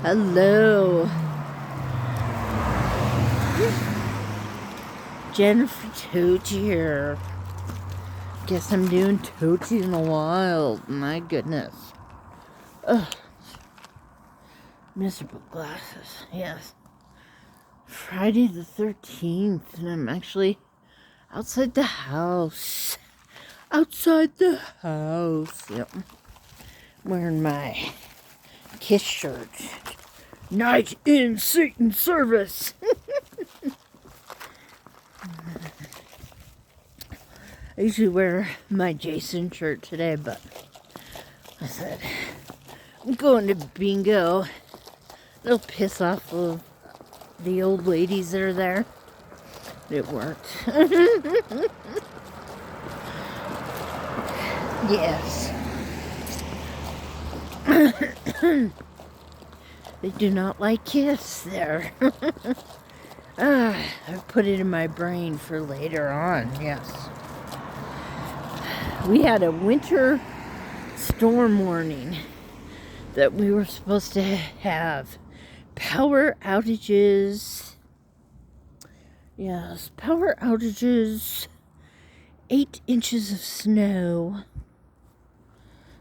Hello. Jennifer Tochi here. Guess I'm doing Tochi in the wild. My goodness. Ugh. Miserable glasses. Yes. Friday the 13th, and I'm actually outside the house. Outside the house. Yep. Wearing my Kiss shirt. Night in Satan's service. I usually wear my Jason shirt today, but I said, I'm going to bingo. It'll piss off the old ladies that are there. It worked. Yes. They do not like Kiss there. I've put it in my brain for later on, yes. We had a winter storm warning that we were supposed to have power outages. Yes, power outages, 8 inches of snow.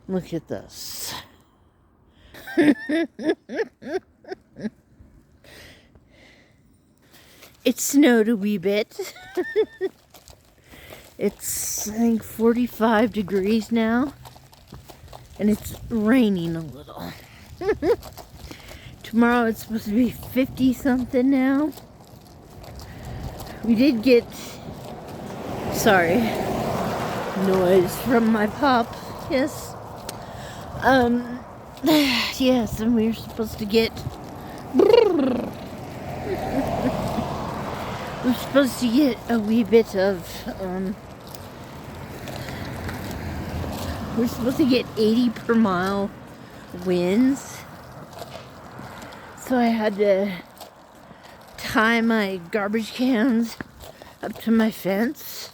Look at this. It snowed a wee bit. It's, I think, 45 degrees now. And it's raining a little. Tomorrow it's supposed to be 50 something now. We did get, sorry, noise from my pop. Yes. Yes, and we were supposed to get, we're supposed to get a wee bit of, we're supposed to get 80 per mile winds. So I had to tie my garbage cans up to my fence.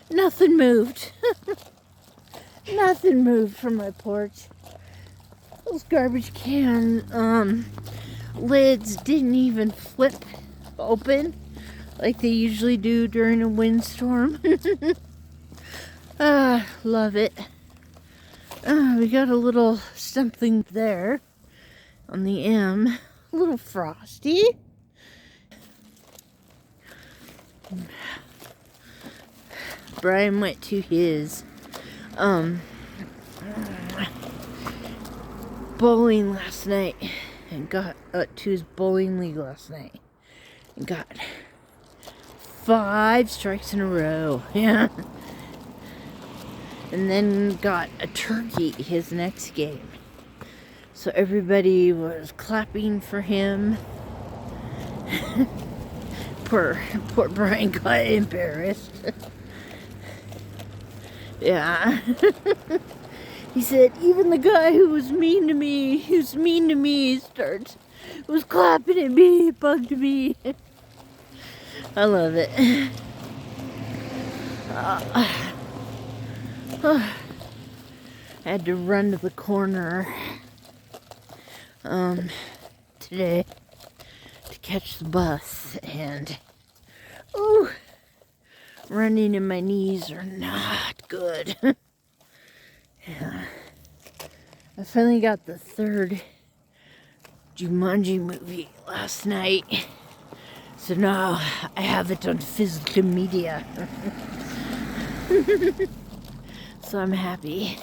Nothing moved. Nothing moved from my porch. Those garbage can lids didn't even flip open like they usually do during a windstorm. Love it. We got a little something there on the M. A little frosty. Brian went to his bowling last night and got to his bowling league last night and got 5 strikes in a row. Yeah. And then got a turkey his next game. So everybody was clapping for him. Poor Brian got embarrassed. Yeah. He said, even the guy who was mean to me, was clapping at me, it bugged me. I love it. I had to run to the corner today to catch the bus, and running in my knees are not good. Yeah. I finally got the 3rd Jumanji movie last night, so now I have it on physical media. So I'm happy.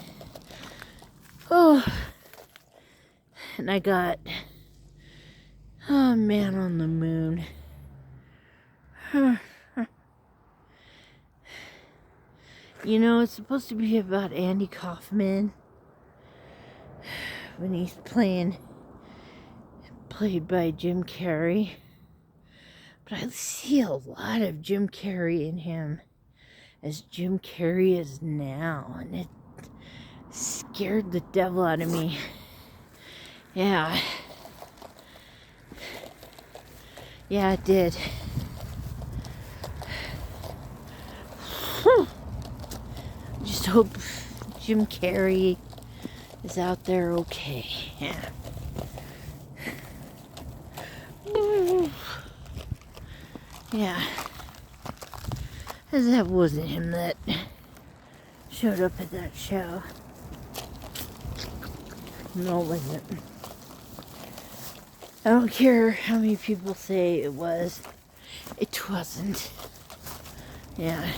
Oh, and I got Man on the Moon. You know, it's supposed to be about Andy Kaufman when he's played by Jim Carrey. But I see a lot of Jim Carrey in him as Jim Carrey is now, and it scared the devil out of me. Yeah. Yeah, it did. Just hope Jim Carrey is out there okay. Yeah. Yeah. As that wasn't him that showed up at that show. No, it wasn't. I don't care how many people say it was. It wasn't. Yeah.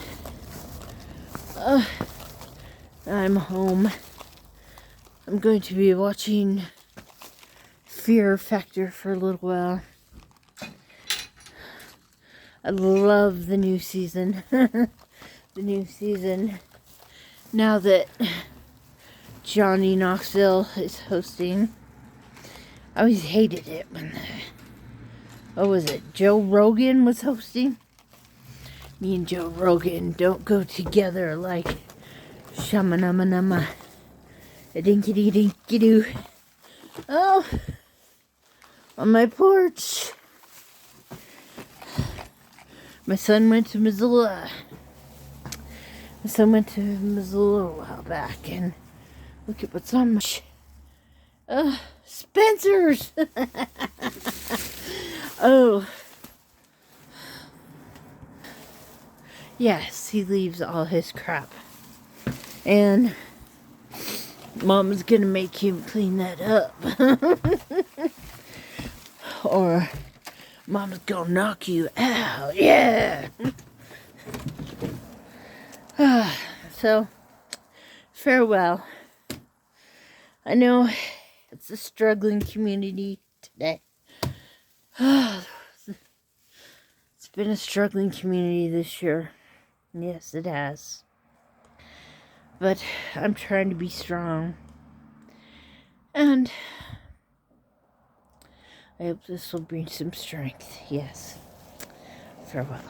I'm home. I'm going to be watching Fear Factor for a little while. I love the new season. The new season. Now that Johnny Knoxville is hosting. I always hated it when what was it? Joe Rogan was hosting? Me and Joe Rogan don't go together like shamanama. A dinkity dinky doo. Oh, on my porch. My son went to Missoula. My son went to Missoula a while back, and look at what's on my Spencer's. Oh. Yes, he leaves all his crap. And Mama's gonna make him clean that up. Or Mama's gonna knock you out. Yeah. So, farewell. I know it's a struggling community today. It's been a struggling community this year. Yes, it has. But I'm trying to be strong. And I hope this will bring some strength. Yes. Farewell.